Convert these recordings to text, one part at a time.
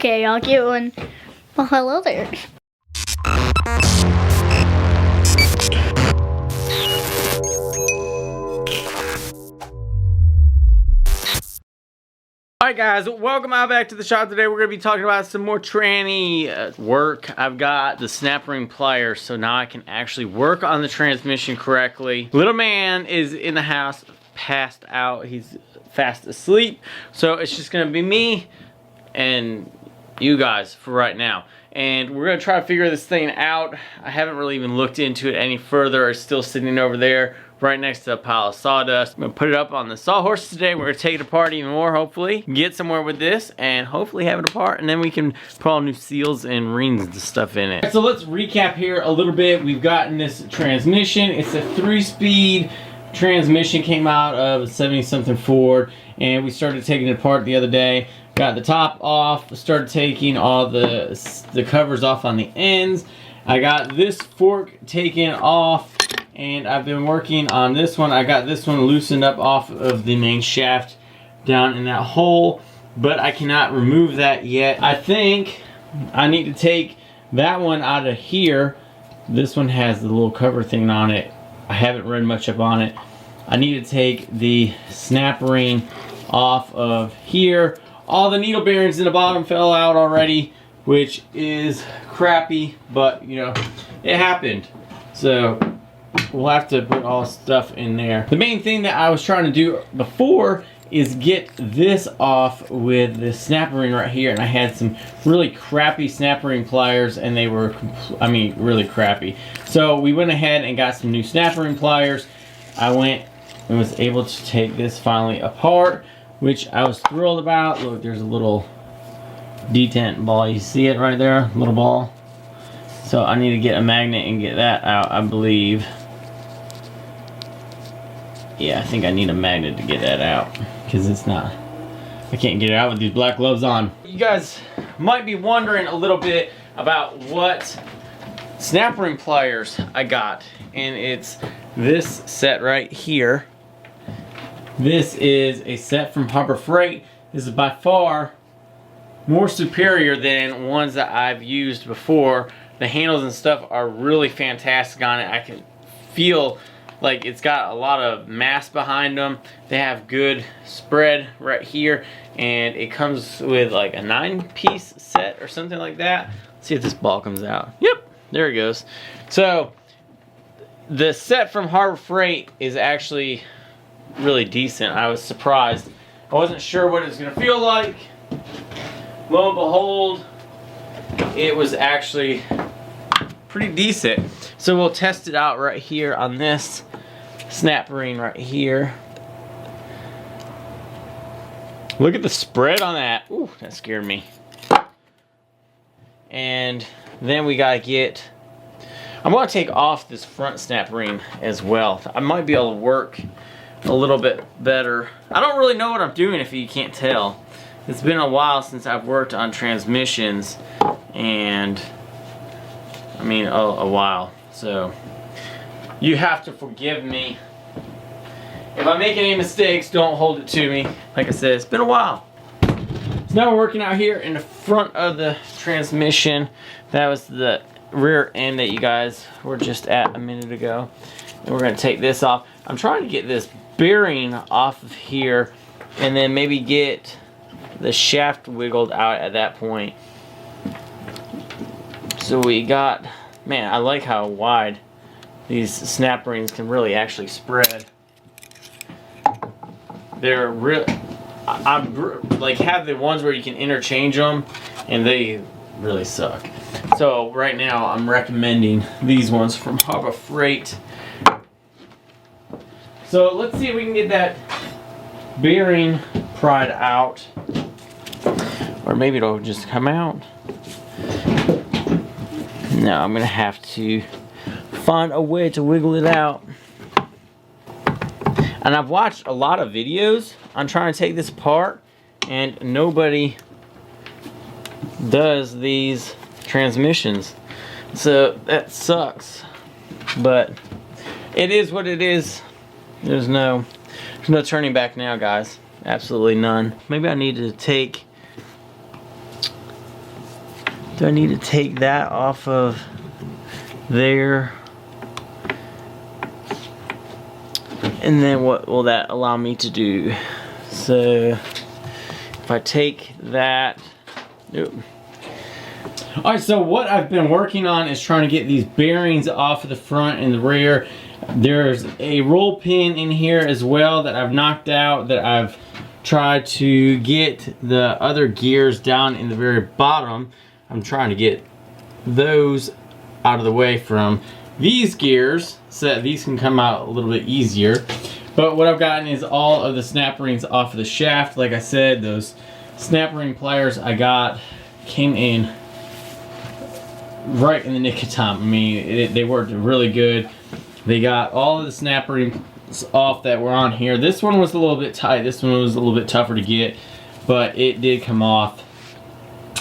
Okay, I'll get one. Well, hello there. Alright guys, welcome out back to the shop. Today we're going to be talking about some more tranny work. I've got the snap ring pliers, so now I can actually work on the transmission correctly. Little man is in the house, passed out. He's fast asleep. So it's just going to be me and you guys for right now. And we're going to try to figure this thing out. I haven't really even looked into it any further. It's still sitting over there right next to a pile of sawdust. I'm going to put it up on the sawhorse today. We're going to take it apart even more, hopefully. Get somewhere with this and hopefully have it apart. And then we can put all new seals and rings and stuff in it. So let's recap here a little bit. We've gotten this transmission. It's a 3-speed transmission. Came out of a 70-something Ford. And we started taking it apart the other day. Got the top off, started taking all the covers off on the ends. I got this fork taken off, and I've been working on this one. I got this one loosened up off of the main shaft down in that hole, but I cannot remove that yet. I think I need to take that one out of here. This one has the little cover thing on it. I haven't read much up on it. I need to take the snap ring off of here. All the needle bearings in the bottom fell out already, which is crappy, but you know, it happened. So we'll have to put all stuff in there. The main thing that I was trying to do before is get this off with the snap ring right here, and I had some really crappy snap ring pliers, and they were, I mean, really crappy. So we went ahead and got some new snap ring pliers. I went and was able to take this finally apart, which I was thrilled about. Look, there's a little detent ball. You see it right there? Little ball. So I need to get a magnet and get that out, I believe. Yeah, I think I need a magnet to get that out, because it's not, I can't get it out with these black gloves on. You guys might be wondering a little bit about what snap ring pliers I got. And it's this set right here. This is a set from Harbor Freight. This is by far more superior than ones that I've used before. The handles and stuff are really fantastic on it. I can feel like it's got a lot of mass behind them. They have good spread right here, and it comes with like a 9-piece set or something like that. Let's see if this ball comes out. Yep, there it goes. So the set from Harbor Freight is actually really decent. I was surprised. I wasn't sure what it was going to feel like. Lo and behold, it was actually pretty decent. So we'll test it out right here on this snap ring right here. Look at the spread on that. Ooh, that scared me. And then we gotta get, I'm gonna take off this front snap ring as well. I might be able to work a little bit better. I don't really know what I'm doing if you can't tell. It's been a while since I've worked on transmissions, and I mean a while. So you have to forgive me. If I make any mistakes, don't hold it to me. Like I said, it's been a while. So now we're working out here in the front of the transmission. That was the rear end that you guys were just at a minute ago. And we're gonna take this off. I'm trying to get this bearing off of here and then maybe get the shaft wiggled out at that point. So we got, man, I like how wide these snap rings can really actually spread. They're real. I like have the ones where you can interchange them, and they really suck. So right now I'm recommending these ones from Harbor Freight. So let's see if we can get that bearing pried out, or maybe it'll just come out. No, I'm gonna have to find a way to wiggle it out. And I've watched a lot of videos on trying to take this apart, and nobody does these transmissions. So that sucks, but it is what it is. There's no turning back now, guys. Absolutely none. Maybe I need to take Do I need to take that off of there? And then what will that allow me to do? So if I take that, nope. Alright, so what I've been working on is trying to get these bearings off of the front and the rear. There's a roll pin in here as well that I've knocked out, that I've tried to get the other gears down in the very bottom. I'm trying to get those out of the way from these gears so that these can come out a little bit easier. But what I've gotten is all of the snap rings off of the shaft. Like I said, those snap ring pliers I got came in right in the nick of time. I mean, they worked really good. They got all of the snap rings off that were on here. This one was a little bit tight. This one was a little bit tougher to get, but it did come off.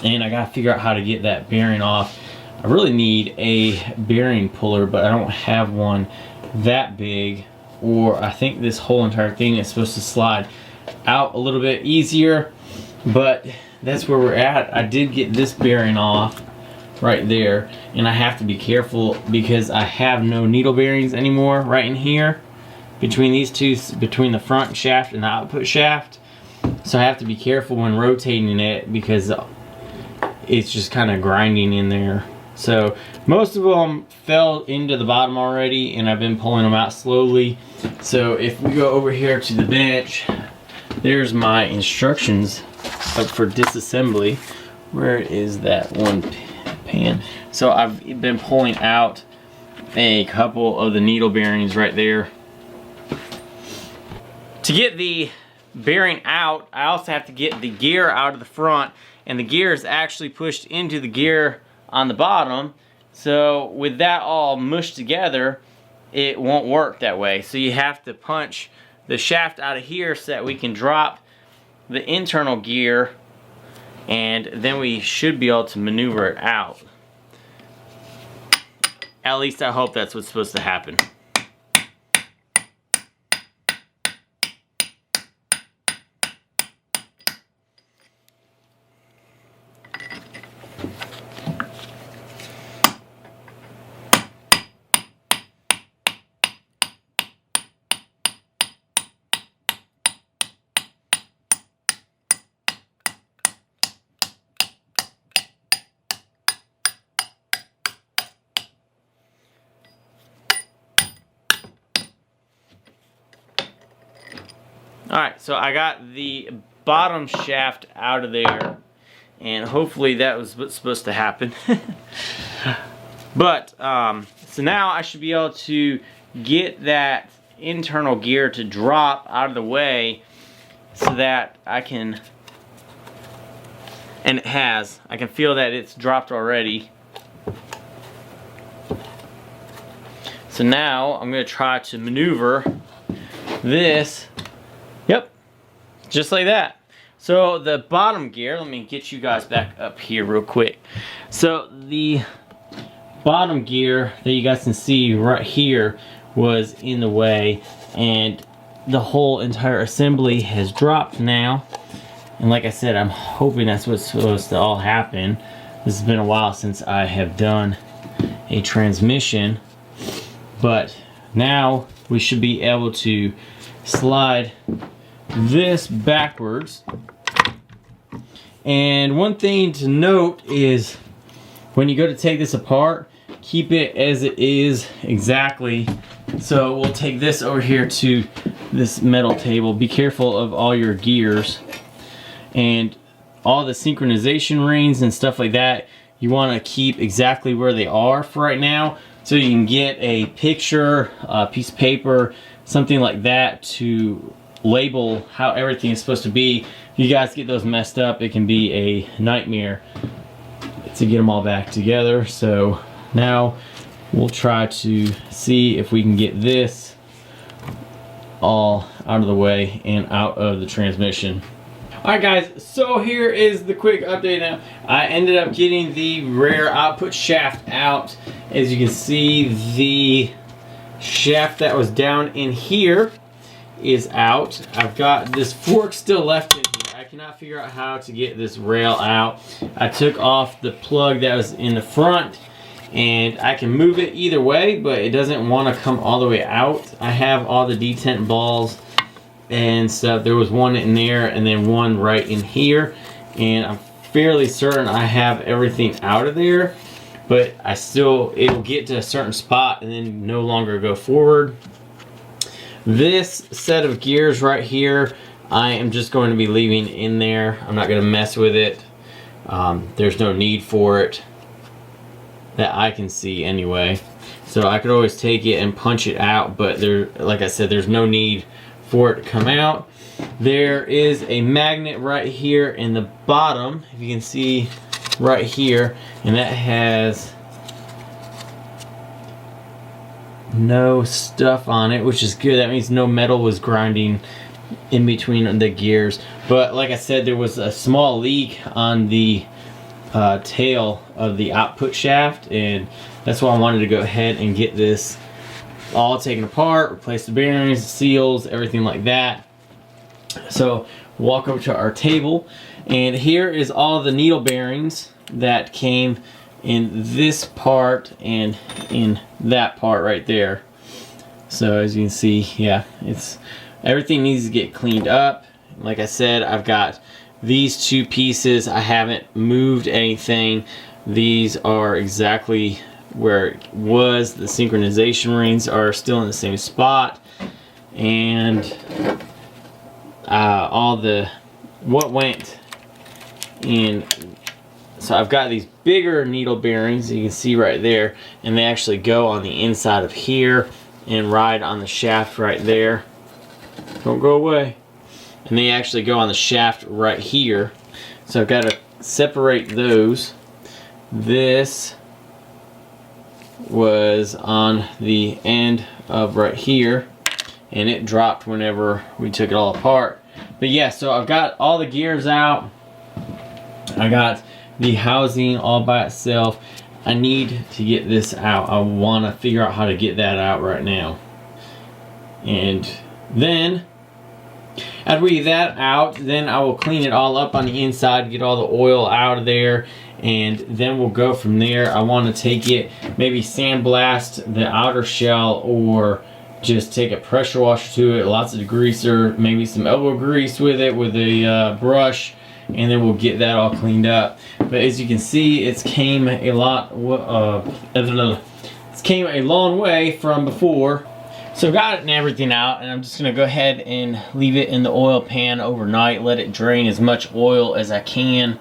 And I gotta figure out how to get that bearing off. I really need a bearing puller, but I don't have one that big, or I think this whole entire thing is supposed to slide out a little bit easier, but that's where we're at. I did get this bearing off right there, and I have to be careful because I have no needle bearings anymore right in here between these two, between the front shaft and the output shaft. So I have to be careful when rotating it because it's just kind of grinding in there. So most of them fell into the bottom already, and I've been pulling them out slowly. So if we go over here to the bench, there's my instructions for disassembly. Where is that one pan? So I've been pulling out a couple of the needle bearings right there. To get the bearing out, I also have to get the gear out of the front, and the gear is actually pushed into the gear on the bottom. So with that all mushed together, it won't work that way. So you have to punch the shaft out of here so that we can drop the internal gear, and then we should be able to maneuver it out. At least I hope that's what's supposed to happen. Alright, so I got the bottom shaft out of there, and hopefully that was what's supposed to happen. But, so now I should be able to get that internal gear to drop out of the way so that I can, and it has, I can feel that it's dropped already. So now I'm going to try to maneuver this. Yep, just like that. So the bottom gear, let me get you guys back up here real quick. So the bottom gear that you guys can see right here was in the way, and the whole entire assembly has dropped now. And like I said, I'm hoping that's what's supposed to all happen. This has been a while since I have done a transmission, but now we should be able to slide this backwards. And one thing to note is when you go to take this apart, keep it as it is exactly. So we'll take this over here to this metal table. Be careful of all your gears and all the synchronization rings and stuff like that. You want to keep exactly where they are for right now, so you can get a picture, a piece of paper, something like that to label how everything is supposed to be. If you guys get those messed up, it can be a nightmare to get them all back together. So now we'll try to see if we can get this all out of the way and out of the transmission. Alright guys, so here is the quick update now. I ended up getting the rear output shaft out. As you can see, the shaft that was down in here is out. I've got this fork still left in here. I I cannot figure out how to get this rail out. I took off the plug that was in the front, and I can move it either way, but it doesn't want to come all the way out. I have all the detent balls and stuff. There was one in there and then one right in here, and I'm fairly certain I have everything out of there, but it'll get to a certain spot and then no longer go forward. This set of gears right here, I am just going to be leaving in there. I'm not going to mess with it. There's no need for it that I can see anyway. So I could always take it and punch it out, but like I said, there's no need for it to come out. There is a magnet right here in the bottom, if you can see right here, and that has no stuff on it, which is good. That means no metal was grinding in between the gears. But like I said, there was a small leak on the tail of the output shaft, and that's why I wanted to go ahead and get this all taken apart, replace the bearings, seals, everything like that. So walk over to our table, and here is all the needle bearings that came in this part and in that part right there. So as you can see, yeah, everything needs to get cleaned up. Like I said, I've got these two pieces. I haven't moved anything. These are exactly where it was. The synchronization rings are still in the same spot, and what went in. So I've got these bigger needle bearings, you can see right there, and they actually go on the inside of here and ride on the shaft right there. Don't go away. And they actually go on the shaft right here. So I've got to separate those. This was on the end of right here, and it dropped whenever we took it all apart. But yeah, so I've got all the gears out. I got the housing all by itself. I need to get this out. I want to figure out how to get that out right now. And then after we get that out, then I will clean it all up on the inside, get all the oil out of there, and then we'll go from there. I want to take it, maybe sandblast the outer shell, or just take a pressure washer to it, lots of degreaser, maybe some elbow grease with it with a brush, and then we'll get that all cleaned up. But as you can see, it's came a long way from before. So I've got it and everything out, and I'm just gonna go ahead and leave it in the oil pan overnight, let it drain as much oil as I can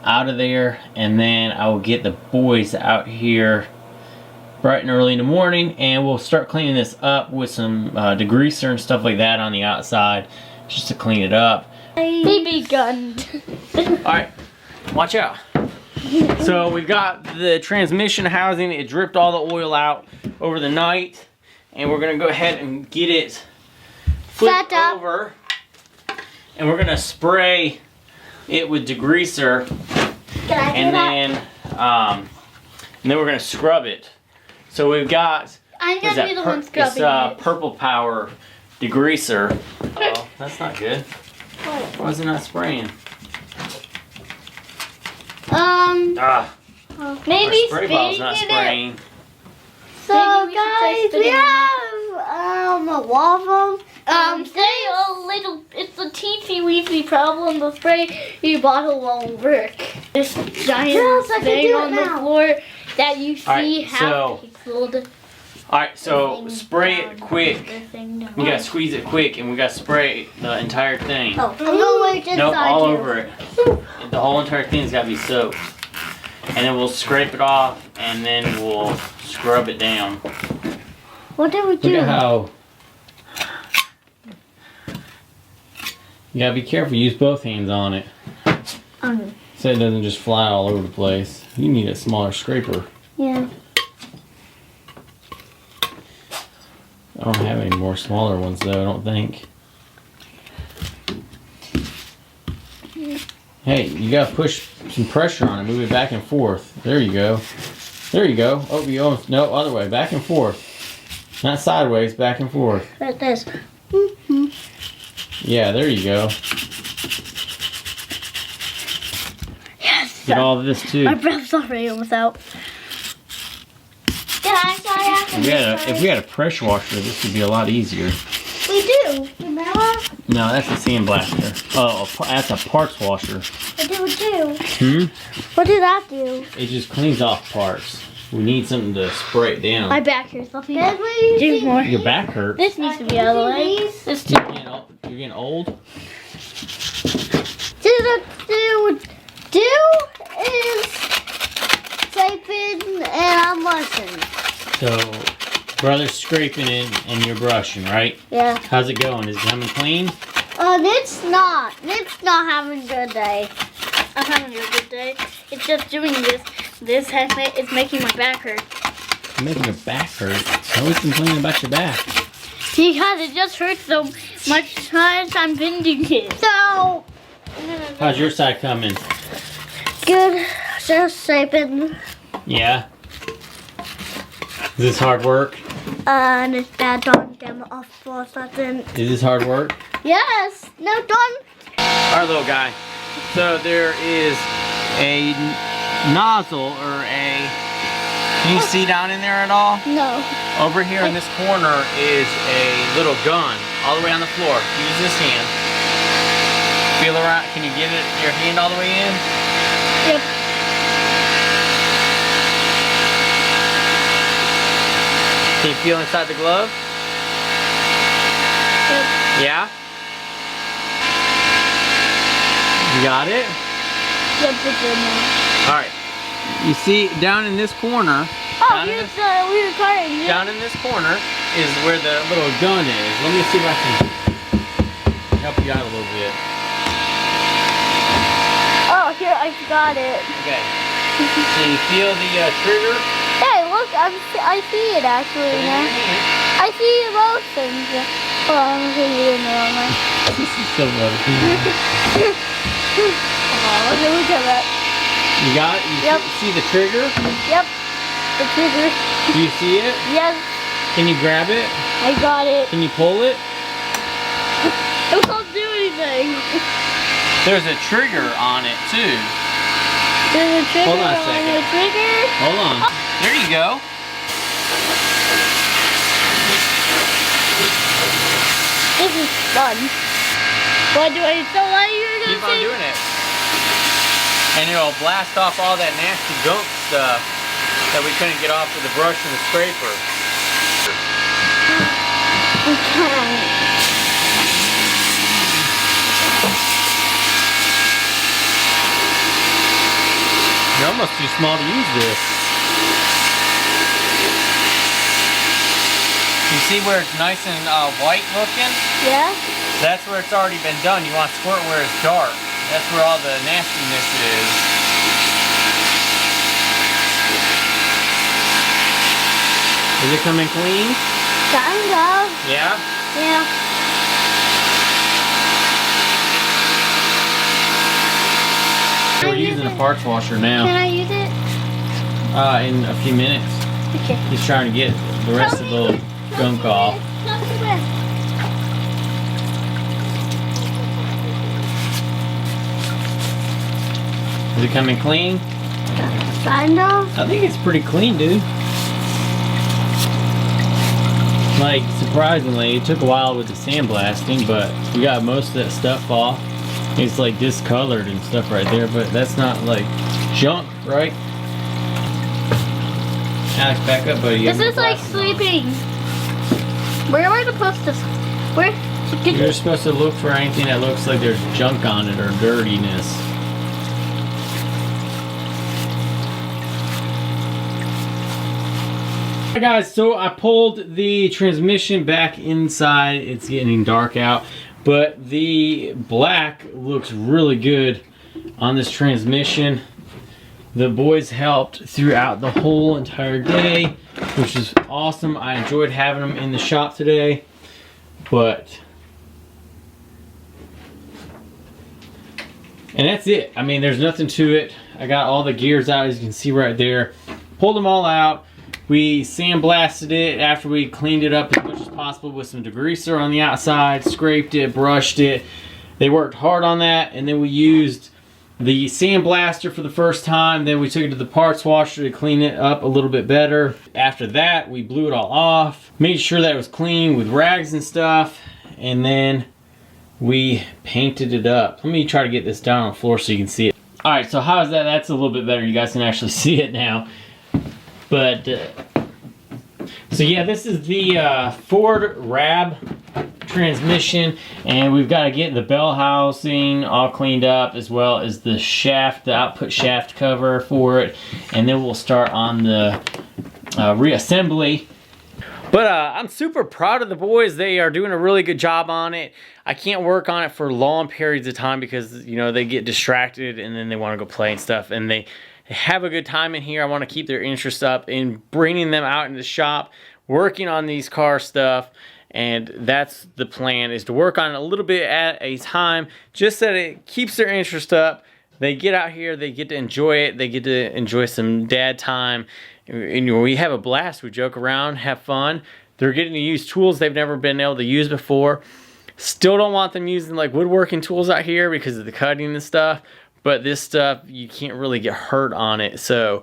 out of there, and then I will get the boys out here bright and early in the morning, and we'll start cleaning this up with some degreaser and stuff like that on the outside, just to clean it up. BB gun. Alright, watch out. So we've got the transmission housing. It dripped all the oil out over the night, and we're gonna go ahead and get it flipped over, and we're gonna spray it with degreaser, and then we're gonna scrub it. So we've got, I'm gonna be the one scrubbing it. Purple Power degreaser. Oh, that's not good. Why is it not spraying? Maybe spray ball's not spraying. So guys, we have a lot of them. It's a teensy weensy problem. The spray bottle won't work. This giant thing on the floor that you see half pixeled. Alright, so spray it quick. We gotta squeeze it quick, and we gotta spray the entire thing. Oh, I'm gonna wait nope, all over it. The whole entire thing's gotta be soaked. And then we'll scrape it off, and then we'll scrub it down. What did we do? Look at how... You gotta be careful, use both hands on it. So it doesn't just fly all over the place. You need a smaller scraper. Yeah. I don't have any more smaller ones though, I don't think. Hey, you gotta push some pressure on it, move it back and forth. There you go. There you go. Oh, you almost, no, other way, back and forth. Not sideways, back and forth. Like this. Yeah, there you go. Get all of this too. My breath's already almost out. If we had a pressure washer, this would be a lot easier. We do. Remember? No, that's a sandblaster. Oh, that's a parts washer. I do too. Hmm? What did that do? It just cleans off parts. We need something to spray it down. My back hurts. Let me do more. Your back hurts. This needs to be out of the way. This too. You're getting old? Do is scraping and I'm brushing. So, brother's scraping it and you're brushing, right? Yeah. How's it going? Is it coming clean? It's not. It's not having a good day. I'm having a good day. It's just doing this. It's making my back hurt. You're making your back hurt? How is complaining about your back? Because it just hurts so much times I'm bending it. So. How's your side coming? Good. Just scraping. Yeah. Is this hard work? And it's bad done. Get my off for something. Is this hard work? Yes. No done. Alright, little guy. So there is a nozzle or a... Can you see down in there at all? No. Over here in this corner is a little gun all the way on the floor. Use this hand. Feel around. Can you get it your hand all the way in? Yep. Can you feel inside the glove? Yep. Yeah? You got it? Yep, it's good now. Alright. You see down in this corner. Oh, here's the weird card. Down in this corner is where the little gun is. Let me see if I can help you out a little bit. Oh, here, I got it. Okay. So you feel the trigger? Hey, look, I see it actually Put it in now. your hand. I see both things. Hold on, I'm going to do it now. This is so funny. Oh, look at that. You got it? You see the trigger? Yep, the trigger. Do you see it? Yes, Can you grab it? I got it. Can you pull it? It won't do anything. There's a trigger on it too. There's a trigger Hold on a second. the trigger. Hold on. There you go. This is fun. What do I so what are you gonna Keep on say? doing it. And it'll blast off all that nasty gunk stuff that we couldn't get off with the brush and the scraper. Okay. You're almost too small to use this. You see where it's nice and white looking? Yeah. That's where it's already been done. You want to squirt where it's dark. That's where all the nastiness is. Is it coming clean? Kind of. Yeah? Yeah. We're using a parts washer now. Can I use it? In a few minutes. Okay. He's trying to get the rest of the gunk off. Is it coming clean? Kind of. I think it's pretty clean, dude. Like, surprisingly, it took a while with the sandblasting, but we got most of that stuff off. It's like discolored and stuff right there, but that's not like junk, right? Alex, back up, buddy. This is like sleeping. Where am I supposed to? Where? You're supposed to look for anything that looks like there's junk on it or dirtiness. Alright guys, so I pulled the transmission back inside. It's getting dark out, but the black looks really good on this transmission. The boys helped throughout the whole entire day, which is awesome. I enjoyed having them in the shop today, but and that's it. I mean, there's nothing to it. I got all the gears out, as you can see right there. Pulled them all out. We sandblasted it after we cleaned it up as much as possible with some degreaser on the outside, scraped it, brushed it. They worked hard on that, and then we used the sandblaster for the first time. Then we took it to the parts washer to clean it up a little bit better. After that, we blew it all off, made sure that it was clean with rags and stuff, and then we painted it up. Let me try to get this down on the floor so you can see it. All right, so how is that? That's a little bit better. You guys can actually see it now. But so yeah, this is the Ford Rab transmission, and we've got to get the bell housing all cleaned up, as well as the shaft, the output shaft cover for it, and then we'll start on the reassembly. But I'm super proud of the boys. They are doing a really good job on it. I can't work on it for long periods of time because, you know, they get distracted and then they want to go play and stuff, and they have a good time in here. I want to keep their interest up in bringing them out in the shop, working on these car stuff. And that's the plan, is to work on it a little bit at a time, just so that it keeps their interest up. They get out here, they get to enjoy it, they get to enjoy some dad time. And we have a blast, we joke around, have fun. They're getting to use tools they've never been able to use before. Still don't want them using like woodworking tools out here because of the cutting and stuff. But this stuff, you can't really get hurt on it. So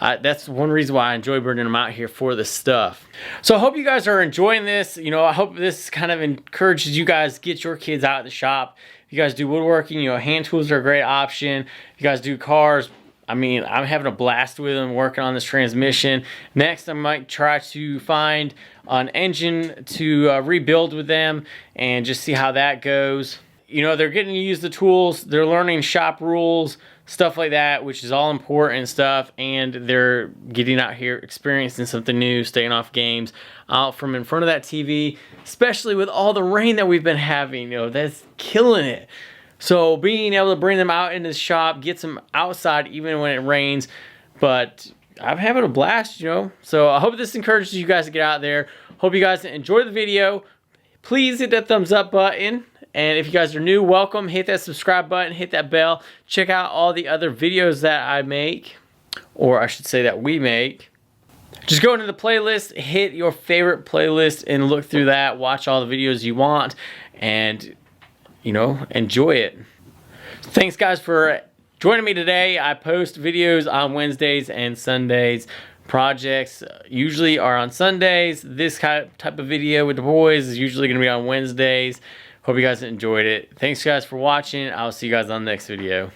that's one reason why I enjoy bringing them out here for this stuff. So I hope you guys are enjoying this. You know, I hope this kind of encourages you guys to get your kids out of the shop. If you guys do woodworking, you know, hand tools are a great option. If you guys do cars, I mean, I'm having a blast with them working on this transmission. Next, I might try to find an engine to rebuild with them and just see how that goes. You know, they're getting to use the tools, they're learning shop rules, stuff like that, which is all important stuff, and they're getting out here experiencing something new, staying off games, out from in front of that TV, especially with all the rain that we've been having. You know, that's killing it. So being able to bring them out into the shop, get them outside even when it rains, but I'm having a blast, you know. So I hope this encourages you guys to get out there. Hope you guys enjoy the video. Please hit that thumbs up button. And if you guys are new, welcome. Hit that subscribe button, hit that bell. Check out all the other videos that I make, or I should say that we make. Just go into the playlist, hit your favorite playlist, and look through that. Watch all the videos you want, and, you know, enjoy it. Thanks, guys, for joining me today. I post videos on Wednesdays and Sundays. Projects usually are on Sundays. This type of video with the boys is usually going to be on Wednesdays. Hope you guys enjoyed it. Thanks, guys, for watching. I'll see you guys on the next video.